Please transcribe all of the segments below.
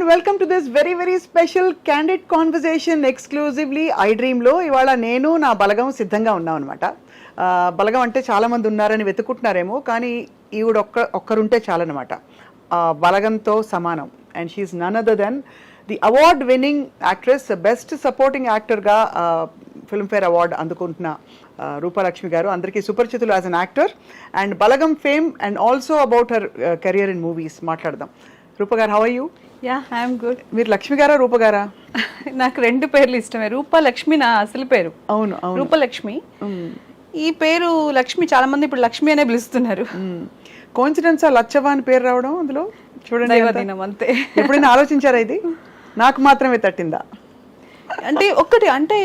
Welcome to this very very special candid conversation exclusively I డ్రీమ్లో. ఇవాళ నేను నా బలగం సిద్ధంగా ఉన్నాం అనమాట. బలగం అంటే చాలామంది ఉన్నారని వెతుకుంటున్నారేమో, కానీ ఈవిడ ఒక్కరుంటే చాలన్నమాట. బలగంతో సమానం. And she's none other than the award winning actress, best supporting యాక్టర్గా ఫిల్మ్ఫేర్ అవార్డ్ అందుకుంటున్న రూపలక్ష్మి గారు. అందరికీ సుపరిచితులు as an actor and Balagam fame and also about her career in movies మాట్లాడదాం. రూప గారు, how are you? Yeah, I'm good. మీరు లక్ష్మి గారా రూప గారా? నాకు రెండు పేర్లు ఇష్టమే. రూపలక్ష్మి నా అసలు పేరు. అవును, రూపలక్ష్మి. ఈ పేరు లక్ష్మి చాలా మంది ఇప్పుడు లక్ష్మి అనే పిలుస్తున్నారు. కోఇన్సిడెన్స్ లచ్చవ్వ అని పేరు రావడం అందులో చూడండి. దైవదినం అంతే. ఎప్పుడైనా ఆలోచించారా ఇది నాకు మాత్రమే తట్టిందా? అంటే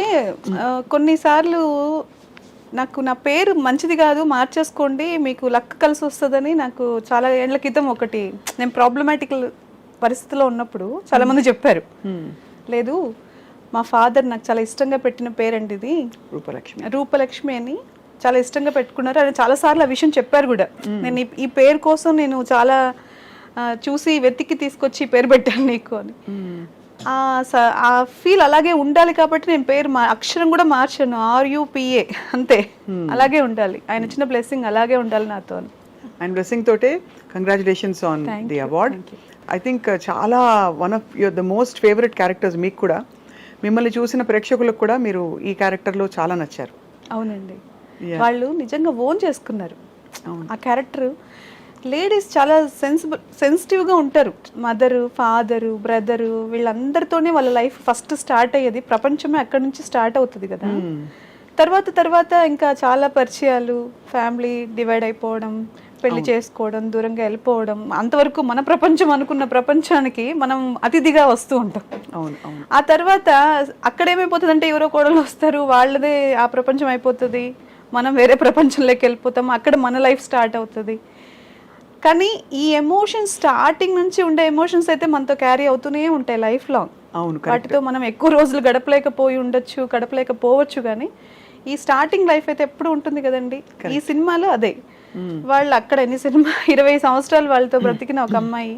కొన్నిసార్లు నాకు నా పేరు మంచిది కాదు, మార్చేసుకోండి మీకు లక్ కలిసి వస్తుందని నాకు చాలా ఏళ్ల క్రితం నేను ప్రాబ్లమాటిక్ పరిస్థితిలో ఉన్నప్పుడు చాలా మంది చెప్పారు. లేదు, మా ఫాదర్ నాకు చాలా ఇష్టంగా పెట్టిన పేరండి ఇది రూపలక్ష్మి అని చాలా ఇష్టంగా పెట్టుకున్నారు. అని చాలాసార్లు ఆ విషయం చెప్పారు కూడా. నేను ఈ పేరు కోసం నేను చాలా చూసి వెతికి తీసుకొచ్చి పేరు పెట్టాను నీకు అని. ఆ ఫీల్ అలాగే ఉండాలి కాబట్టి నేను పేరు అక్షరం కూడా మార్చాను, RUPA అంతే. అలాగే ఉండాలి, ఆయన ఇచ్చిన బ్లెస్సింగ్ అలాగే ఉండాలి నాతో. అండ్ బ్లెస్సింగ్ తోటే congratulations on the award. I think చాలా one of your the most favourite characters. మీకు కూడా, మిమ్మల్ని చూసిన ప్రేక్షకులకు కూడా మీరు ఈ క్యారెక్టర్లో చాలా నచ్చారు. అవునండి, వాళ్ళు నిజంగా ఓన్ చేసుకున్నారు ఆ క్యారెక్టర్. లేడీస్ చాలా సెన్సిటివ్గా ఉంటారు. మదరు, ఫాదరు, బ్రదరు వీళ్ళందరితోనే వాళ్ళ లైఫ్ ఫస్ట్ స్టార్ట్ అయ్యేది. ప్రపంచమే అక్కడి నుంచి స్టార్ట్ అవుతుంది కదా. తర్వాత ఇంకా చాలా పరిచయాలు, ఫ్యామిలీ డివైడ్ అయిపోవడం, పెళ్లి చేసుకోవడం, దూరంగా వెళ్ళిపోవడం, అంతవరకు మన ప్రపంచం అనుకున్న ప్రపంచానికి మనం అతిథిగా వస్తూ ఉంటాం. ఆ తర్వాత అక్కడేమైపోతుంది అంటే ఎవరో కోడలు వస్తారు, వాళ్ళదే ఆ ప్రపంచం అయిపోతుంది, మనం వేరే ప్రపంచంలోకి వెళ్ళిపోతాం, అక్కడ మన లైఫ్ స్టార్ట్ అవుతుంది. కానీ ఈ ఎమోషన్స్ స్టార్టింగ్ నుంచి ఉండే ఎమోషన్స్ అయితే మనతో క్యారీ అవుతూనే ఉంటాయి లైఫ్ లాంగ్. వాటితో మనం ఎక్కువ రోజులు గడపలేకపోవచ్చు, కానీ ఈ స్టార్టింగ్ లైఫ్ అయితే ఎప్పుడు ఉంటుంది కదండి. ఈ సినిమాలో అదే. వాళ్ళు అక్కడ 20 సంవత్సరాలు వాళ్ళతో బ్రతికిన ఒక అమ్మాయి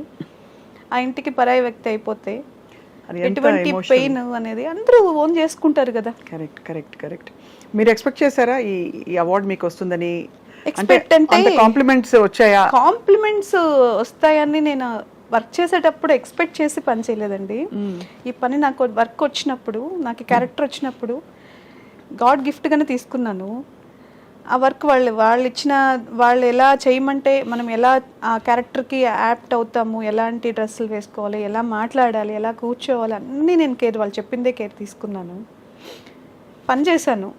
ఆ ఇంటికి పరాయి వ్యక్తి అయిపోతే ఎటువంటి పెయిన్ అనేది అందరూ ఓన్ చేసుకుంటారు కదా. కరెక్ట్. మీరు ఎక్స్పెక్ట్ చేశారా ఈ అవార్డు మీకు వస్తుందని? ఎక్స్పెక్ట్ అంటే కాంప్లిమెంట్స్ వచ్చాయా? కాంప్లిమెంట్స్ వస్తాయని నేను వర్క్ చేసేటప్పుడు ఎక్స్పెక్ట్ చేసి పని చేయలేదండి. ఈ పని నాకు వర్క్ వచ్చినప్పుడు, నాకు క్యారెక్టర్ వచ్చినప్పుడు గాడ్ గిఫ్ట్ గానే తీసుకున్నాను. ఆ వర్క్ వాళ్ళు ఎలా చేయమంటే మనం ఎలా ఆ క్యారెక్టర్కి యాప్ట్ అవుతాము, ఎలాంటి డ్రెస్సులు వేసుకోవాలి, ఎలా మాట్లాడాలి, ఎలా కూర్చోవాలి, అన్నీ నేను వాళ్ళు చెప్పిందే కేర్ తీసుకున్నాను, పని చేశాను,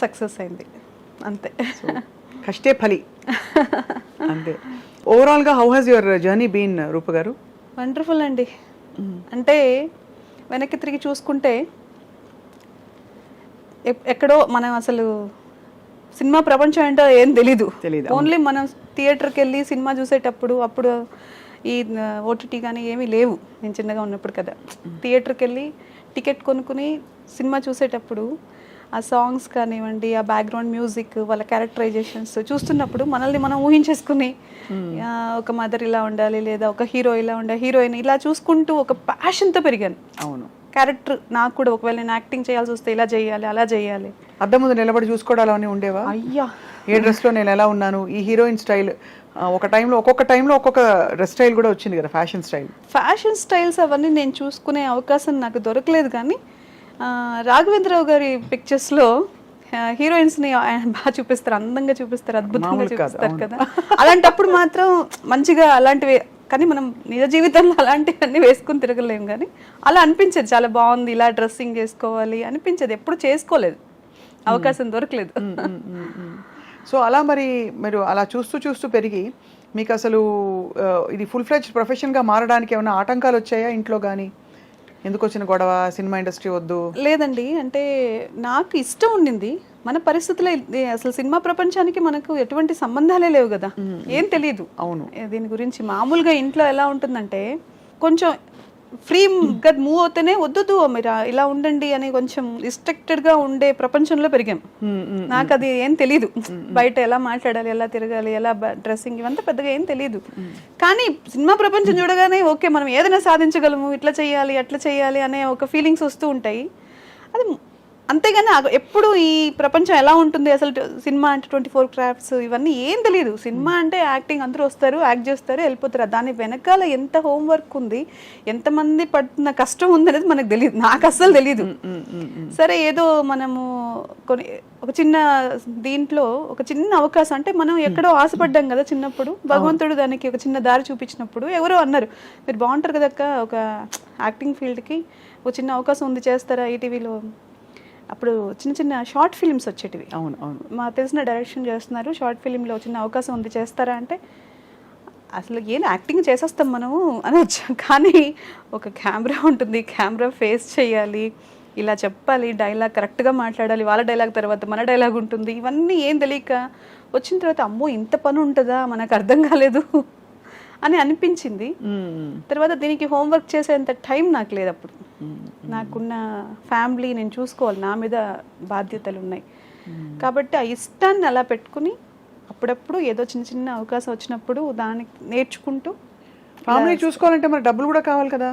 సక్సెస్ అయింది అంతే. కష్టే ఫలి అంతే. ఓవరాల్గా how has your journey been Rupa గారు? వండర్ఫుల్ అండి. అంటే వెనక్కి తిరిగి చూసుకుంటే ఎక్కడో మనం అసలు సినిమా ప్రపంచం ఏంటో ఏం తెలీదు. ఓన్లీ మనం థియేటర్కి వెళ్ళి సినిమా చూసేటప్పుడు, అప్పుడు ఈ OTT కానీ ఏమీ లేవు. నేను చిన్నగా ఉన్నప్పుడు కదా, థియేటర్కి వెళ్ళి టికెట్ కొనుక్కుని సినిమా చూసేటప్పుడు ఆ సాంగ్స్ కానివ్వండి, ఆ బ్యాక్గ్రౌండ్ మ్యూజిక్, వాళ్ళ క్యారెక్టరైజేషన్స్ చూస్తున్నప్పుడు మనల్ని మనం ఊహించేసుకుని ఒక మదర్ ఇలా ఉండాలి, లేదా ఒక హీరో ఇలా ఉండాలి, హీరోయిన్ ఇలా చూసుకుంటూ ఒక ప్యాషన్తో పెరిగాను. అవును, క్యారెక్టర్ నాకు కూడా ఒకవేళ నేను యాక్టింగ్ చేయాల్సి వస్తే ఇలా చేయాలి, అలా చేయాలి. అద్దం ముందు నిలబడి చూసుకోవడాలు అని ఉండేవా? అయ్యా, ఏ డ్రెస్లో నేను ఎలా ఉన్నాను, ఈ హీరోయిన్ స్టైల్, ఒక్కొక్క టైంలో ఒక్కొక్క డ్రెస్ స్టైల్ కూడా వచ్చింది కదా, ఫ్యాషన్ స్టైల్స్ అవన్నీ నేను చూసుకునే అవకాశం నాకు దొరకలేదు. కానీ రాఘవేంద్రరావు గారి పిక్చర్స్లో హీరోయిన్స్ని బాగా చూపిస్తారు, అందంగా చూపిస్తారు, అద్భుతంగా చూపిస్తారు కదా. అలాంటప్పుడు మాత్రం మంచిగా అలాంటివి, కానీ మనం నిజ జీవితంలో అలాంటివన్నీ వేసుకుని తిరగలేము. కానీ అలా అనిపించేది, చాలా బాగుంది, ఇలా డ్రెస్సింగ్ చేసుకోవాలి అనిపించేది. ఎప్పుడు చేసుకోలేదు, అవకాశం దొరకలేదు. సో అలా మరి మీరు అలా చూస్తూ పెరిగి మీకు అసలు ఇది ఫుల్ ఫ్లెడ్జ్డ్ ప్రొఫెషన్గా మారడానికి ఏమైనా ఆటంకాలు వచ్చాయా ఇంట్లో? కానీ ఎందుకు వచ్చిన గొడవ, సినిమా ఇండస్ట్రీ వద్దు? లేదండి, అంటే నాకు ఇష్టం ఉండింది. మన పరిస్థితుల్లో అసలు సినిమా ప్రపంచానికి మనకు ఎటువంటి సంబంధాలే లేవు కదా, ఏం తెలియదు. అవును, దీని గురించి మామూలుగా ఇంట్లో ఎలా ఉంటుందంటే కొంచెం ఫ్రీగా మూవ్ అవుతేనే వద్దు మీరు ఇలా ఉండండి అని కొంచెం రిస్ట్రిక్టెడ్గా ఉండే ప్రపంచంలో పెరిగాం. నాకు అది ఏం తెలీదు, బయట ఎలా మాట్లాడాలి, ఎలా తిరగాలి, ఎలా డ్రెస్సింగ్ ఇవంతా పెద్దగా ఏం తెలీదు. కానీ సినిమా ప్రపంచం చూడగానే ఓకే మనం ఏదైనా సాధించగలము, ఇట్లా చేయాలి అట్లా చేయాలి అనే ఒక ఫీలింగ్స్ వస్తూ ఉంటాయి. అది అంతేగాని ఎప్పుడు ఈ ప్రపంచం ఎలా ఉంటుంది అసలు, సినిమా అంటే 24 క్రాఫ్ట్స్ ఇవన్నీ ఏం తెలియదు. సినిమా అంటే యాక్టింగ్, అందరూ వస్తారు యాక్ట్ చేస్తారు వెళ్ళిపోతారు. దాని వెనకాల ఎంత హోంవర్క్ ఉంది, ఎంతమంది పడుతున్న కష్టం ఉంది అనేది మనకు తెలియదు, నాకు అస్సలు తెలీదు. సరే ఏదో మనము ఒక చిన్న దీంట్లో ఒక చిన్న అవకాశం అంటే మనం ఎక్కడో ఆశపడ్డాం కదా చిన్నప్పుడు, భగవంతుడు దానికి ఒక చిన్న దారి చూపించినప్పుడు ఎవరో అన్నారు మీరు బాగుంటారు కదక్క ఒక యాక్టింగ్ ఫీల్డ్కి ఒక చిన్న అవకాశం ఉంది చేస్తారా ఈటీవీలో. అప్పుడు చిన్న చిన్న షార్ట్ ఫిలిమ్స్ వచ్చేటివి. అవును అవును, మా తెలిసిన డైరెక్షన్ చేస్తున్నారు, షార్ట్ ఫిలింలో చిన్న అవకాశం ఉంది చేస్తారా అంటే అసలు ఏం యాక్టింగ్ చేసేస్తాం మనము అని వచ్చాం. కానీ ఒక కెమెరా ఉంటుంది, కెమెరా ఫేస్ చేయాలి, ఇలా చెప్పాలి, డైలాగ్ కరెక్ట్గా మాట్లాడాలి, వాళ్ళ డైలాగ్ తర్వాత మన డైలాగ్ ఉంటుంది, ఇవన్నీ ఏం తెలియక వచ్చిన తర్వాత అమ్మో ఇంత పని ఉంటుందా మనకు అర్థం కాలేదు అని అనిపించింది. తర్వాత దీనికి హోంవర్క్ చేసేంత టైం నాకు లేదు అప్పుడు. నాకున్న ఫ్యామిలీ నేను చూసుకోవాలి, నా మీద బాధ్యతలు ఉన్నాయి. కాబట్టి ఆ ఇష్టాన్ని అలా పెట్టుకుని అప్పుడప్పుడు ఏదో చిన్న చిన్న అవకాశం వచ్చినప్పుడు దానికి నేర్చుకుంటూ. ఫ్యామిలీ చూసుకోవాలంటే మరి డబ్బులు కూడా కావాలి కదా.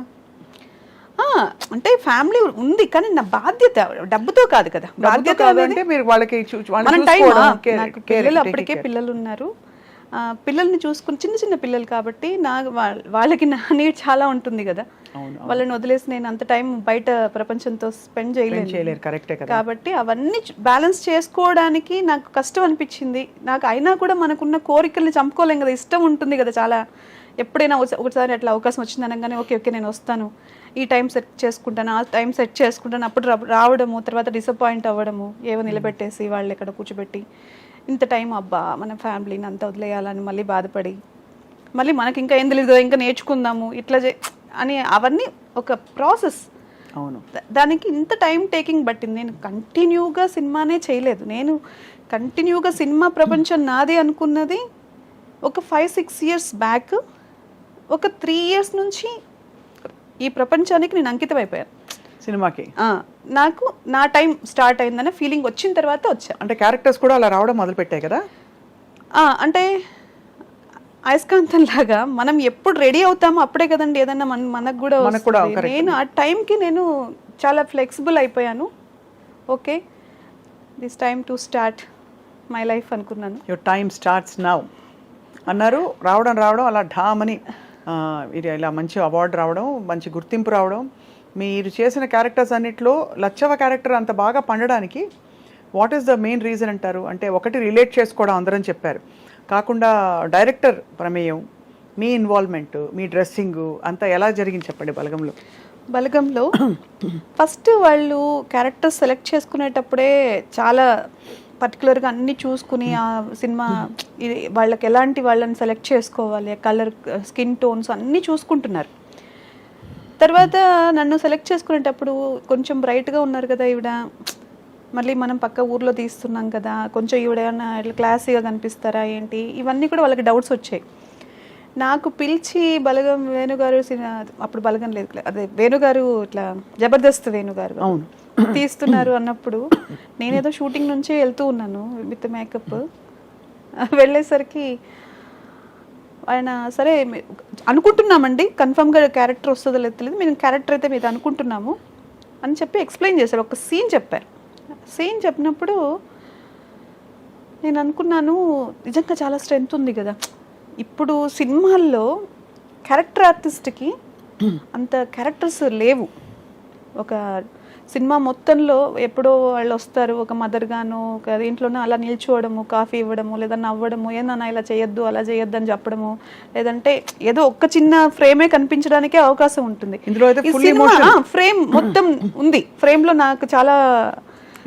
అంటే ఫ్యామిలీ ఉంది కానీ నా బాధ్యత డబ్బుతో కాదు కదా. బాధ్యత అంటే మీరు వాళ్ళకి మన టైం. నాకు పిల్లలు అప్పటికే పిల్లలు ఉన్నారు, పిల్లల్ని చూసుకుని చిన్న చిన్న పిల్లలు కాబట్టి వాళ్ళకి నా నీడ్ చాలా ఉంటుంది కదా. వాళ్ళని వదిలేసి నేను అంత టైం బయట ప్రపంచంతో స్పెండ్ చేయలేను. కాబట్టి అవన్నీ బ్యాలెన్స్ చేసుకోవడానికి నాకు కష్టం అనిపించింది. నాకు అయినా కూడా మనకున్న కోరికల్ని చంపుకోలేం కదా, ఇష్టం ఉంటుంది కదా చాలా. ఎప్పుడైనా ఒకసారి అట్లా అవకాశం వచ్చింది అనగానే ఓకే ఓకే నేను వస్తాను, ఈ టైం సెట్ చేసుకుంటాను, ఆ టైం సెట్ చేసుకుంటాను, అప్పుడు రావడము, తర్వాత డిసప్పాయింట్ అవ్వడము, ఏవో నిలబెట్టేసి వాళ్ళు ఎక్కడ కూర్చోబెట్టి ఇంత టైం అబ్బా మన ఫ్యామిలీని అంతా వదిలేయాలని మళ్ళీ బాధపడి మళ్ళీ మనకి ఇంకా ఏం తెలియదు ఇంకా నేర్చుకుందాము ఇట్లా అని అవన్నీ ఒక ప్రాసెస్. అవును, దానికి ఇంత టైం టేకింగ్ పట్టింది. నేను కంటిన్యూగా సినిమానే చేయలేదు. నేను కంటిన్యూగా సినిమా ప్రపంచం నాదే అనుకున్నది ఒక 5-6 ఇయర్స్ బ్యాక్. ఒక 3 ఇయర్స్ నుంచి ఈ ప్రపంచానికి నేను అంకితం అయిపోయాను సినిమాకి. నాకు నా టైం స్టార్ట్ అయిందనే ఫీలింగ్ వచ్చిన తర్వాత వచ్చా. అంటే క్యారెక్టర్స్ కూడా అలా రావడం మొదలు పెట్టాయి కదా. అంటే అయస్కాంతం లాగా మనం ఎప్పుడు రెడీ అవుతామో అప్పుడే కదండి ఏదన్నా మనకు కూడా. నేను ఆ టైంకి నేను చాలా ఫ్లెక్సిబుల్ అయిపోయాను. Okay this time to start my life అనుకున్నాను. యువర్ టైమ్ స్టార్ట్స్ నౌ అన్నారు. రావడం అలా ఢామని ఇది ఇలా మంచి అవార్డు రావడం, మంచి గుర్తింపు రావడం. మీరు చేసిన క్యారెక్టర్స్ అన్నిట్లో లచ్చవ క్యారెక్టర్ అంత బాగా పండడానికి what is the main reason అంటారు? అంటే ఒకటి రిలేట్ చేసుకోవడం అందరం చెప్పారు, కాకుండా డైరెక్టర్ ప్రమేయం, మీ ఇన్వాల్వ్మెంట్, మీ డ్రెస్సింగ్ అంతా ఎలా జరిగింది చెప్పండి బలగంలో. ఫస్ట్ వాళ్ళు క్యారెక్టర్స్ సెలెక్ట్ చేసుకునేటప్పుడే చాలా పర్టికులర్గా అన్నీ చూసుకుని ఆ సినిమా వాళ్ళకి ఎలాంటి వాళ్ళని సెలెక్ట్ చేసుకోవాలి, కలర్, స్కిన్ టోన్స్ అన్నీ చూసుకుంటున్నారు. తర్వాత నన్ను సెలెక్ట్ చేసుకునేటప్పుడు కొంచెం బ్రైట్గా ఉన్నారు కదా ఈవిడ, మళ్ళీ మనం పక్క ఊర్లో తీస్తున్నాం కదా, కొంచెం ఈవిడ ఏమన్నా ఇట్లా క్లాసీగా కనిపిస్తారా ఏంటి, ఇవన్నీ కూడా వాళ్ళకి డౌట్స్ వచ్చాయి. నాకు పిలిచి బలగం వేణుగారు, అప్పుడు బలగం లేదు అదే వేణుగారు, ఇట్లా జబర్దస్త్ వేణుగారు తీస్తున్నారు అన్నప్పుడు నేనేదో షూటింగ్ నుంచి వెళ్తూ ఉన్నాను విత్ మేకప్. వెళ్ళేసరికి ఆయన సరే అనుకుంటున్నామండి కన్ఫర్మ్గా క్యారెక్టర్ వస్తుందో లేదు తెలియదు, మేము క్యారెక్టర్ అయితే మీరు అనుకుంటున్నాము అని చెప్పి ఎక్స్ప్లెయిన్ చేశారు. ఒక సీన్ చెప్పారు. సీన్ చెప్పినప్పుడు నేను అనుకున్నాను నిజంగా చాలా స్ట్రెంగ్త్ ఉంది కదా. ఇప్పుడు సినిమాల్లో క్యారెక్టర్ ఆర్టిస్ట్కి అంత క్యారెక్టర్స్ లేవు. ఒక సినిమా మొత్తంలో ఎప్పుడో వాళ్ళు వస్తారు, ఒక మదర్ గాను ఒక దీంట్లోనే అలా నిల్చోవడము, కాఫీ ఇవ్వడము, లేదా నవ్వడము, ఏందన్నా ఇలా చేయొద్దు అలా చేయొద్దు అని చెప్పడము, లేదంటే ఏదో ఒక్క చిన్న ఫ్రేమే కనిపించడానికే అవకాశం ఉంటుంది. ఫ్రేమ్ మొత్తం ఉంది, ఫ్రేమ్లో నాకు చాలా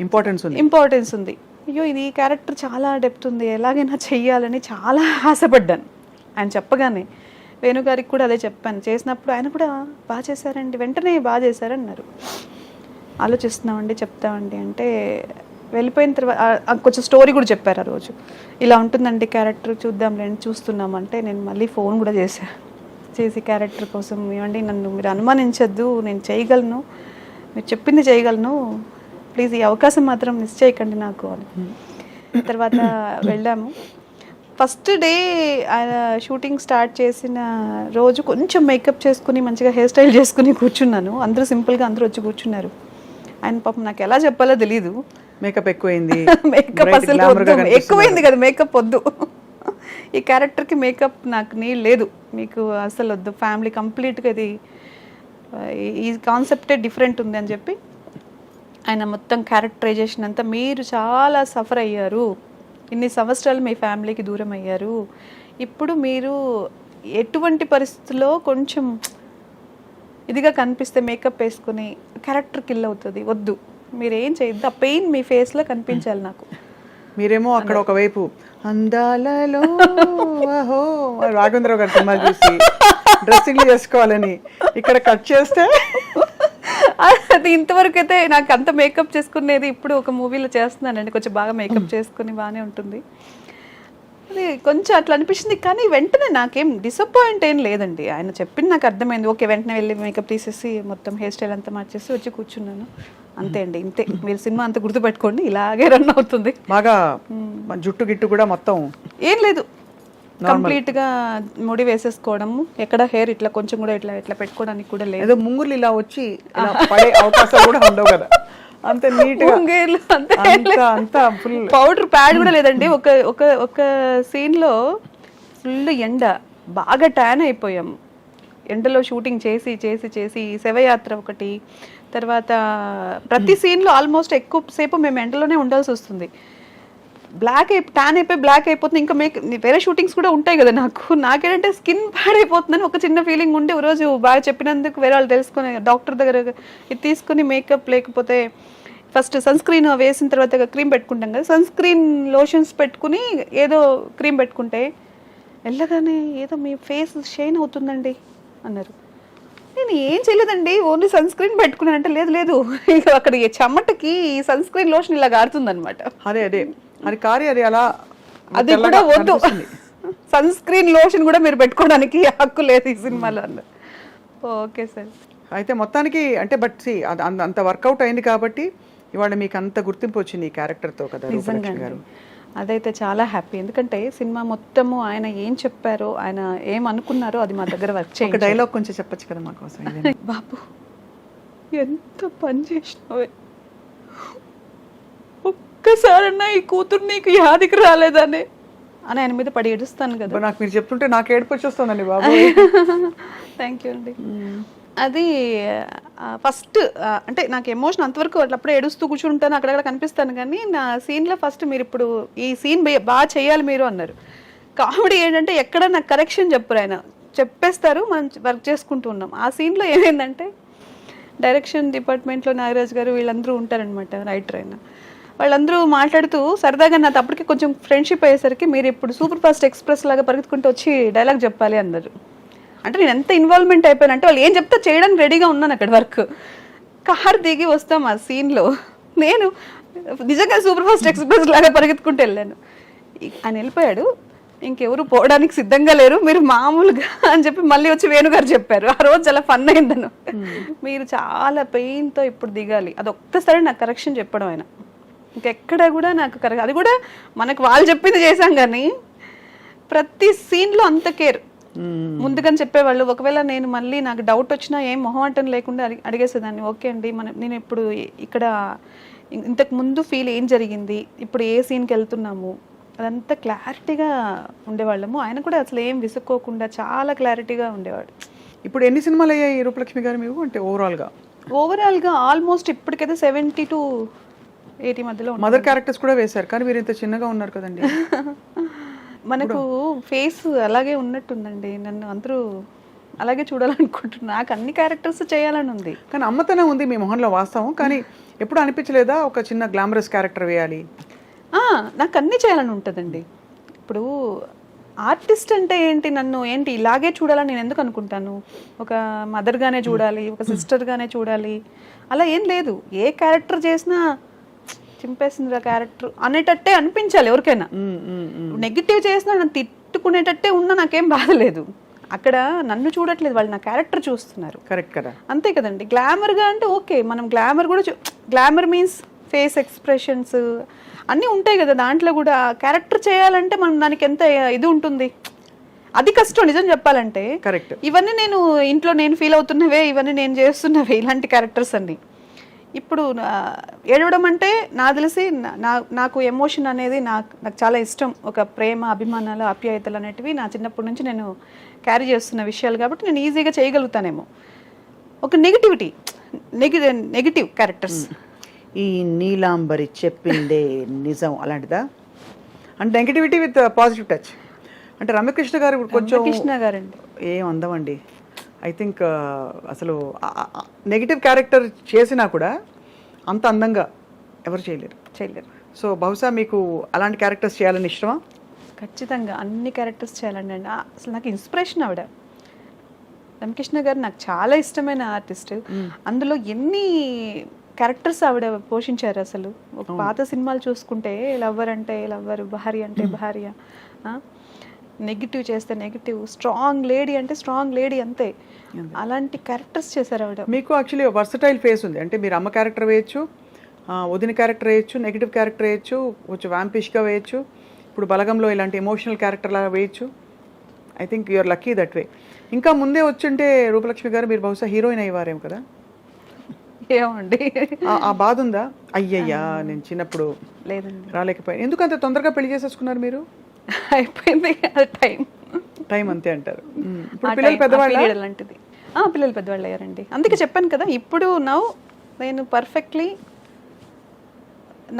ఇంపార్టెన్స్ ఉంది. అయ్యో ఇది క్యారెక్టర్ చాలా డెప్త్ ఉంది, ఎలాగైనా చెయ్యాలని చాలా ఆశపడ్డాను. ఆయన చెప్పగానే వేణుగారికి కూడా అదే చెప్పాను. చేసినప్పుడు ఆయన కూడా బాగా చేశారండి, వెంటనే బాగా చేశారన్నారు. ఆలోచిస్తున్నామండి చెప్తామండి అంటే వెళ్ళిపోయిన తర్వాత కొంచెం స్టోరీ కూడా చెప్పారు. ఆ రోజు ఇలా ఉంటుందండి క్యారెక్టర్, చూద్దాంలేండి చూస్తున్నామంటే నేను మళ్ళీ ఫోన్ కూడా చేశాను. చేసి క్యారెక్టర్ కోసం ఏమండి నన్ను మీరు అనుమానించొద్దు, నేను చేయగలను, మీరు చెప్పింది చేయగలను, ప్లీజ్ ఈ అవకాశం మాత్రం మిస్ చేయకండి నాకు అని. తర్వాత వెళ్ళాము. ఫస్ట్ డే ఆయన షూటింగ్ స్టార్ట్ చేసిన రోజు కొంచెం మేకప్ చేసుకుని మంచిగా హెయిర్ స్టైల్ చేసుకుని కూర్చున్నాను. అందరూ సింపుల్గా అందరూ వచ్చి కూర్చున్నారు. ఆయన పాపం నాకు ఎలా చెప్పాలో తెలీదు. మేకప్ ఎక్కువైంది, మేకప్ అసలు వద్దు, ఎక్కువైంది కదా మేకప్ వద్దు, ఈ క్యారెక్టర్కి మేకప్ నాకు నీళ్ళు లేదు, మీకు అసలు వద్దు, ఫ్యామిలీ కంప్లీట్గా ఇది ఈ కాన్సెప్టే డిఫరెంట్ ఉంది అని చెప్పి ఆయన మొత్తం క్యారెక్టరైజేషన్ అంతా, మీరు చాలా సఫర్ అయ్యారు, ఇన్ని సంవత్సరాలు మీ ఫ్యామిలీకి దూరం అయ్యారు, ఇప్పుడు మీరు ఎటువంటి పరిస్థితుల్లో కొంచెం ఇదిగా కనిపిస్తే మేకప్ వేసుకుని క్యారెక్టర్ కిల్ అవుతుంది, వద్దు, మీరు ఏం చేయొద్దు, ఆ పెయిన్ మీ ఫేస్లో కనిపించాలి నాకు. మీరేమో అక్కడ ఒకవైపు అందాలలో అహో రాఘవేంద్రరావు గారి సినిమాలు చూసి డ్రెస్సింగ్లు చేసుకోవాలని, ఇక్కడ కట్ చేస్తే అది ఇంతవరకు అయితే నాకు అంత మేకప్ చేసుకునేది ఇప్పుడు ఒక మూవీలో చేస్తున్నానండి, కొంచెం బాగా మేకప్ చేసుకుని బాగానే ఉంటుంది. అది కొంచెం అట్లా అనిపించింది, కానీ వెంటనే నాకేం డిసప్పాయింట్ ఏం లేదండి. ఆయన చెప్పింది నాకు అర్థమైంది, ఓకే వెంటనే వెళ్ళి మేకప్ తీసేసి మొత్తం హెయిర్ స్టైల్ అంతా మార్చేసి వచ్చి కూర్చున్నాను, అంతే అండి, ఇంతే. మీరు సినిమా అంతా గుర్తుపెట్టుకోండి, ఇలాగే రన్ అవుతుంది. బాగా జుట్టు గిట్టు కూడా మొత్తం ఏం లేదు, కంప్లీట్ గా ముడి వేసేసుకోవడము, ఎక్కడ హెయిర్ ఇట్లా కొంచెం కూడా ఇట్లా ఇట్లా పెట్టుకోవడానికి కూడా లేదు. ఏదో ముంగులు ఇలా వచ్చి ఇలా పడే అవకాశాలు కూడా ఉండవు కదా, అంత నీట్ అంతా ఫుల్ పౌడర్ ప్యాడ్ కూడా లేదండి. ఒక ఒక ఒక సీన్ లో ఫుల్ ఎండ, బాగా ట్యాన్ అయిపోయాం ఎండలో షూటింగ్ చేసి చేసి చేసి. శవయాత్ర ఒకటి, తర్వాత ప్రతి సీన్ లో ఆల్మోస్ట్ ఎక్కువ సేపు మేము ఎండలోనే ఉండాల్సి వస్తుంది. ట్యాన్ అయిపోయి బ్లాక్ అయిపోతుంది. ఇంకా వేరే షూటింగ్స్ కూడా ఉంటాయి కదా, నాకేంటంటే స్కిన్ బ్యాడ్ అయిపోతుందని ఒక చిన్న ఫీలింగ్ ఉండి, ఒక రోజు బాగా చెప్పినందుకు వేరే వాళ్ళు తెలుసుకుని డాక్టర్ దగ్గర ఇది తీసుకుని మేకప్, లేకపోతే ఫస్ట్ సన్ స్క్రీన్ వేసిన తర్వాత క్రీమ్ పెట్టుకుంటాం కదా, సన్ స్క్రీన్ లోషన్స్ పెట్టుకుని ఏదో క్రీమ్ పెట్టుకుంటే వెళ్ళగానే ఏదో మీ ఫేస్ షైన్ అవుతుందండి అన్నారు. నేను ఏం చేయలేదండి, ఓన్లీ సన్ స్క్రీన్ పెట్టుకున్నానంటే లేదు లేదు, ఇక అక్కడ చెమటకి సన్ స్క్రీన్ లోషన్ ఇలా కారుతుంది అనమాట. అదే అదే అది కారి అది అలా, అది కూడా వద్దు, సన్ స్క్రీన్ లోషన్ కూడా మీరు పెట్టుకోవడానికి హక్కు లేదు ఈ సినిమాలో అన్నారు. Okay sir. అయితే మొత్తానికి అంటే బట్ అంత వర్కౌట్ అయింది కాబట్టి ఇవాళ మీకు అంత గుర్తింపు వచ్చింది ఈ క్యారెక్టర్తో కదా రూపలక్ష్మి గారు. అదైతే చాలా హ్యాపీ, ఎందుకంటే సినిమా మొత్తము ఆయన ఏం చెప్పారో, ఆయన ఏం అనుకున్నారో అది మా దగ్గర వర్క్ చేయండి. ఒక డైలాగ్ కొంచెం చెప్పచ్చు కదా మా కోసం. బాబు ఎంత పని చేసినావే, ఒక్కసారన్నా ఈ కూతురు నీకు యాదికి రాలేదనే అని ఆయన మీద పడి ఏడుస్తాను కదా. నాకు మీరు చెప్తుంటే నాకు ఏడుపు వచ్చేస్తుందండి బాబు. థ్యాంక్ యూ అండి. అది ఫస్ట్ అంటే నాకు ఎమోషన్ అంతవరకు అప్పుడే ఏడుస్తూ కూర్చుంటాను, అక్కడక్కడ కనిపిస్తాను, కానీ నా సీన్లో ఫస్ట్ మీరు ఇప్పుడు ఈ సీన్ బాగా చేయాలి మీరు అన్నారు. కామెడీ ఏంటంటే ఎక్కడ నాకు కరెక్షన్ చెప్పరు, ఆయన చెప్పేస్తారు, మనం వర్క్ చేసుకుంటూ ఉన్నాం. ఆ సీన్లో ఏమైందంటే డైరెక్షన్ డిపార్ట్మెంట్లో నాగరాజ్ గారు వీళ్ళందరూ ఉంటారనమాట, రైటర్ అయినా, వాళ్ళందరూ మాట్లాడుతూ సరదాగా నాతో అప్పటికి కొంచెం ఫ్రెండ్షిప్ అయ్యేసరికి మీరు ఇప్పుడు సూపర్ ఫాస్ట్ ఎక్స్ప్రెస్ లాగా పరిగెత్తుకుంటూ వచ్చి డైలాగ్ చెప్పాలి అన్నారు. అంటే నేను ఎంత ఇన్వాల్వ్మెంట్ అయిపోయానంటే వాళ్ళు ఏం చెప్తే చేయడానికి రెడీగా ఉన్నాను. అక్కడ వర్క్ కార్ దిగి వస్తాం ఆ సీన్లో, నేను నిజంగా సూపర్ ఫాస్ట్ ఎక్స్ప్రెస్ లాగా పరిగెత్తుకుంటూ వెళ్ళాను. ఆయన వెళ్ళిపోయాడు, ఇంకెవరు పోవడానికి సిద్ధంగా లేరు, మీరు మామూలుగా అని చెప్పి మళ్ళీ వచ్చి వేణుగారు చెప్పారు. ఆ రోజు చాలా ఫన్ అయిందను, మీరు చాలా పెయిన్తో ఇప్పుడు దిగాలి, అది ఒక్కసారి నాకు కరెక్షన్ చెప్పడం ఆయన. ఇంకెక్కడ కూడా నాకు అది కూడా మనకు వాళ్ళు చెప్పింది చేశాం, కానీ ప్రతి సీన్లో అంత కేర్ ముందుగానే చెప్పేవాళ్ళు. ఒకవేళ నేను మళ్ళీ నాకు డౌట్ వచ్చినా ఏం మొహమాటం లేకుండా అడిగేసేదాన్ని, ఓకే అండి నేను ఇప్పుడు ఇక్కడ ఇంతకు ముందు ఫీల్ ఏం జరిగింది, ఇప్పుడు ఏ సీన్కి వెళ్తున్నాము, అదంతా క్లారిటీగా ఉండేవాళ్ళము. ఆయన కూడా అసలు ఏం విసుక్కోకుండా చాలా క్లారిటీగా ఉండేవాడు. ఇప్పుడు ఎన్ని సినిమాలు అయ్యాయి రూపలక్ష్మి గారు మీకు? అంటే ఓవరాల్గా ఆల్మోస్ట్ ఇప్పటికైతే 70 to 80 మధ్యలో. మదర్ క్యారెక్టర్స్ కూడా వేశారు, కానీ మీరు ఇంత చిన్నగా ఉన్నారు కదండి. మనకు ఫేస్ అలాగే ఉన్నట్టుందండి, నన్ను అందరూ అలాగే చూడాలనుకుంటున్నారు. నాకు అన్ని క్యారెక్టర్స్ చేయాలని ఉంది, కానీ అమ్మతనే ఉంది మీ మొహంలో వాస్తవం. కానీ ఎప్పుడు అనిపించలేదా ఒక చిన్న గ్లామరస్ క్యారెక్టర్ వేయాలి? నాకు అన్నీ చేయాలని ఉంటుందండి. ఇప్పుడు ఆర్టిస్ట్ అంటే ఏంటి, నన్ను ఏంటి ఇలాగే చూడాలని నేను ఎందుకు అనుకుంటాను? ఒక మదర్గానే చూడాలి, ఒక సిస్టర్గానే చూడాలి, అలా ఏం లేదు. ఏ క్యారెక్టర్ చేసినా చింపేసింది ఆ క్యారెక్టర్ అనేటట్టే అనిపించాలి ఎవరికైనా. నెగిటివ్ చేసినా నన్ను తిట్టుకునేటట్టే ఉన్నా నాకేం బాధ లేదు. అక్కడ నన్ను చూడట్లేదు, వాళ్ళు నా క్యారెక్టర్ చూస్తున్నారు. కరెక్ట్ కదా. అంతే కదండి. గ్లామర్గా అంటే ఓకే, మనం గ్లామర్ కూడా గ్లామర్ మీన్స్ ఫేస్ ఎక్స్ప్రెషన్స్ అన్నీ ఉంటాయి కదా, దాంట్లో కూడా క్యారెక్టర్ చేయాలంటే మనం దానికి ఎంత ఇది ఉంటుంది, అది కష్టం నిజం చెప్పాలంటే. కరెక్ట్. ఇవన్నీ నేను ఇంట్లో నేను ఫీల్ అవుతున్నవే, ఇవన్నీ నేను చేస్తున్నవే, ఇలాంటి క్యారెక్టర్స్ అన్ని. ఇప్పుడు ఏడవడం అంటే నాకు తెలిసి నాకు ఎమోషన్ అనేది నాకు చాలా ఇష్టం. ఒక ప్రేమ, అభిమానాలు, ఆప్యాయతలు అనేటివి నా చిన్నప్పటి నుంచి నేను క్యారీ చేస్తున్న విషయాలు కాబట్టి నేను ఈజీగా చేయగలుగుతానేమో. ఒక నెగిటివ్ క్యారెక్టర్స్, ఈ నీలాంబరి చెప్పిందే నిజం అలాంటిదా? అంటే నెగిటివిటీ విత్ పాజిటివ్ టచ్. అంటే రమ్యకృష్ణ గారు కొంచెం కృష్ణ గారండి ఏం అందమండి. ఐ థింక్ అసలు నెగిటివ్ క్యారెక్టర్ చేసినా కూడా అంత అందంగా ఎవరు చేయలేరు. సో బహుశా మీకు అలాంటి క్యారెక్టర్స్ చేయాలని ఇష్టమా? ఖచ్చితంగా అన్ని క్యారెక్టర్స్ చేయాలండి. అసలు నాకు ఇన్స్పిరేషన్ ఆవిడ. రమ్యకృష్ణ గారు నాకు చాలా ఇష్టమైన ఆర్టిస్ట్. అందులో ఎన్ని క్యారెక్టర్స్ ఆవిడ పోషించారు అసలు. ఒక పాత సినిమాలు చూసుకుంటే లవ్వర్ అంటే లవ్వర్, భార్య అంటే భార్య, నెగిటివ్ చేస్తే నెగిటివ్, స్ట్రాంగ్ లేడీ అంటే స్ట్రాంగ్ లేడీ, అంతే. అలాంటి క్యారెక్టర్స్ చేశారు ఆవిడ. మీకు యాక్చువల్లీ వర్సటైల్ ఫేస్ ఉంది. అంటే మీరు అమ్మ క్యారెక్టర్ వేయచ్చు, వదిన క్యారెక్టర్ వేయచ్చు, నెగిటివ్ క్యారెక్టర్ వేయచ్చు, కొంచెం వ్యాంపిష్గా వేయచ్చు, ఇప్పుడు బలగంలో ఇలాంటి ఎమోషనల్ క్యారెక్టర్ లాగా వేయచ్చు. I think you're lucky that way. ఇంకా ముందే వచ్చుంటే రూపలక్ష్మి గారు మీరు బహుశా హీరోయిన్ అయ్యేవారేమో కదా. ఏమండి ఆ బాధ ఉందా? అయ్యయ్యా నేను చిన్నప్పుడు లేదండి, రాలేకపోయాను. ఎందుకు అంత తొందరగా పెళ్లి చేసేసుకున్నారు మీరు? అయిపోయింది టైం అంతే అంటారు. ఇప్పుడు పిల్లలు పెద్దవాళ్ళు అలాంటిది. పిల్లలు పెద్దవాళ్ళు అయ్యారండి. అందుకే చెప్పాను కదా, ఇప్పుడు నేను పర్ఫెక్ట్లీ